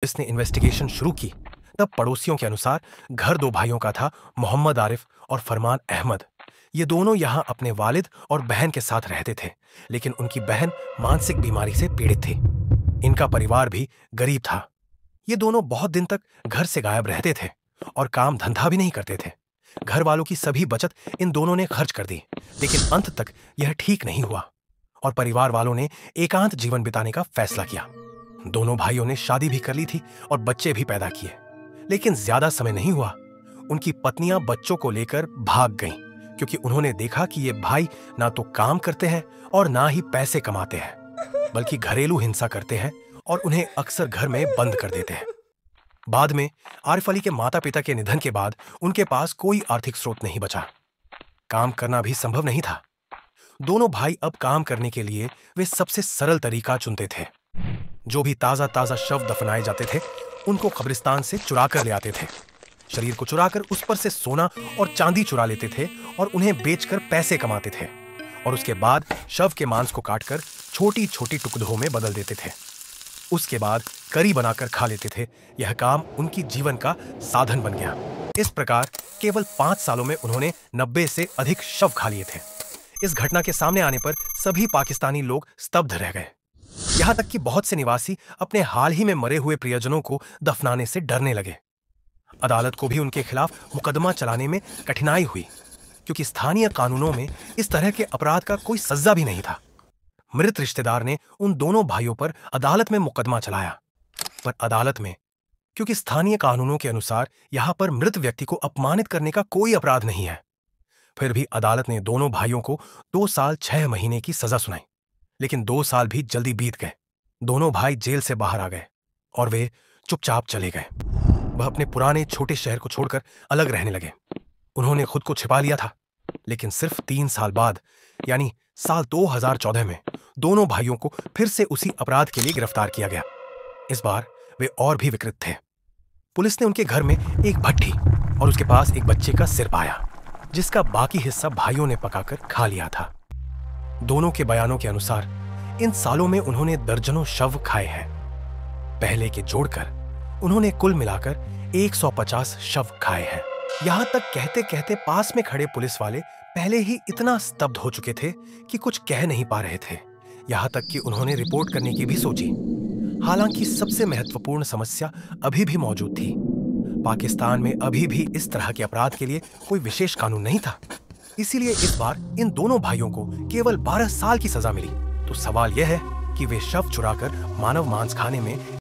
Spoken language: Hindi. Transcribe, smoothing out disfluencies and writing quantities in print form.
इसने इन्वेस्टिगेशन शुरू की, तब पड़ोसियों के अनुसार घर दो भाइयों का था, मोहम्मद आरिफ और फरमान अहमद। ये दोनों यहाँ अपने वालिद और बहन के साथ रहते थे, लेकिन उनकी बहन मानसिक बीमारी से पीड़ित थी। इनका परिवार भी गरीब था। ये दोनों बहुत दिन तक घर से गायब रहते थे और काम धंधा भी नहीं करते थे। घर वालों की सभी बचत इन दोनों ने खर्च कर दी, लेकिन अंत तक यह ठीक नहीं हुआ और परिवार वालों ने एकांत जीवन बिताने का फैसला किया। दोनों भाइयों ने शादी भी कर ली थी और बच्चे भी पैदा किए, लेकिन ज्यादा समय नहीं हुआ, उनकी पत्नियां बच्चों को लेकर भाग गईं, क्योंकि उन्होंने देखा कि ये भाई ना तो काम करते हैं और ना ही पैसे कमाते हैं, बल्कि घरेलू हिंसा करते हैं और उन्हें अक्सर घर में बंद कर देते हैं। बाद में आरिफ अली के माता पिता के निधन के बाद उनके पास कोई आर्थिक स्रोत नहीं बचा। काम करना भी संभव नहीं था। दोनों भाई अब काम करने के लिए वे सबसे सरल तरीका चुनते थे। जो भी ताजा ताजा शव दफनाए जाते थे, उनको कब्रिस्तान से चुरा कर ले आते थे। शरीर को चुराकर उस पर से सोना और चांदी चुरा लेते थे और उन्हें बेचकर पैसे कमाते थे, और उसके बाद शव के मांस को काटकर छोटी छोटी टुकड़ों में बदल देते थे। उसके बाद करी बनाकर खा लेते थे। यह काम उनकी जीवन का साधन बन गया। इस प्रकार केवल 5 सालों में उन्होंने 90 से अधिक शव खा लिए थे। इस घटना के सामने आने पर सभी पाकिस्तानी लोग स्तब्ध रह गए। यहां तक कि बहुत से निवासी अपने हाल ही में मरे हुए प्रियजनों को दफनाने से डरने लगे। अदालत को भी उनके खिलाफ मुकदमा चलाने में कठिनाई हुई, क्योंकि स्थानीय कानूनों में इस तरह के अपराध का कोई सजा भी नहीं था। मृत रिश्तेदार ने उन दोनों भाइयों पर अदालत में मुकदमा चलाया, पर अदालत में, क्योंकि स्थानीय कानूनों के अनुसार यहां पर मृत व्यक्ति को अपमानित करने का कोई अपराध नहीं है, फिर भी अदालत ने दोनों भाइयों को 2 साल 6 महीने की सजा सुनाई। लेकिन 2 साल भी जल्दी बीत गए। दोनों भाई जेल से बाहर आ गए और वे चुपचाप चले गए। वह अपने पुराने छोटे शहर को छोड़कर अलग रहने लगे। उन्होंने खुद को छिपा लिया था, लेकिन सिर्फ 3 साल बाद, यानी साल 2014 में, दोनों भाइयों को फिर से उसी अपराध के लिए गिरफ्तार किया गया। इस बार वे और भी विकृत थे। पुलिस ने उनके घर में एक भट्ठी और उसके पास एक बच्चे का सिर पाया, जिसका बाकी हिस्सा भाइयों ने पकाकर खा लिया था। दोनों के बयानों के अनुसार इन सालों में उन्होंने दर्जनों शव खाए हैं। पहले के जोड़कर उन्होंने कुल मिलाकर 150 शव खाए हैं। यहां तक कहते कहते पास में खड़े पुलिस वाले पहले ही इतना स्तब्ध हो चुके थे कि कुछ कह नहीं पा रहे थे। यहां तक कि उन्होंने रिपोर्ट करने की भी सोची। हालांकि सबसे महत्वपूर्ण समस्या अभी भी मौजूद थी। पाकिस्तान में अभी भी इस तरह के अपराध के लिए कोई विशेष कानून नहीं था। इसीलिए इस बार इन दोनों भाइयों को केवल 12 साल की सजा मिली। तो सवाल यह है कि वे शव चुराकर मानव मांस खाने में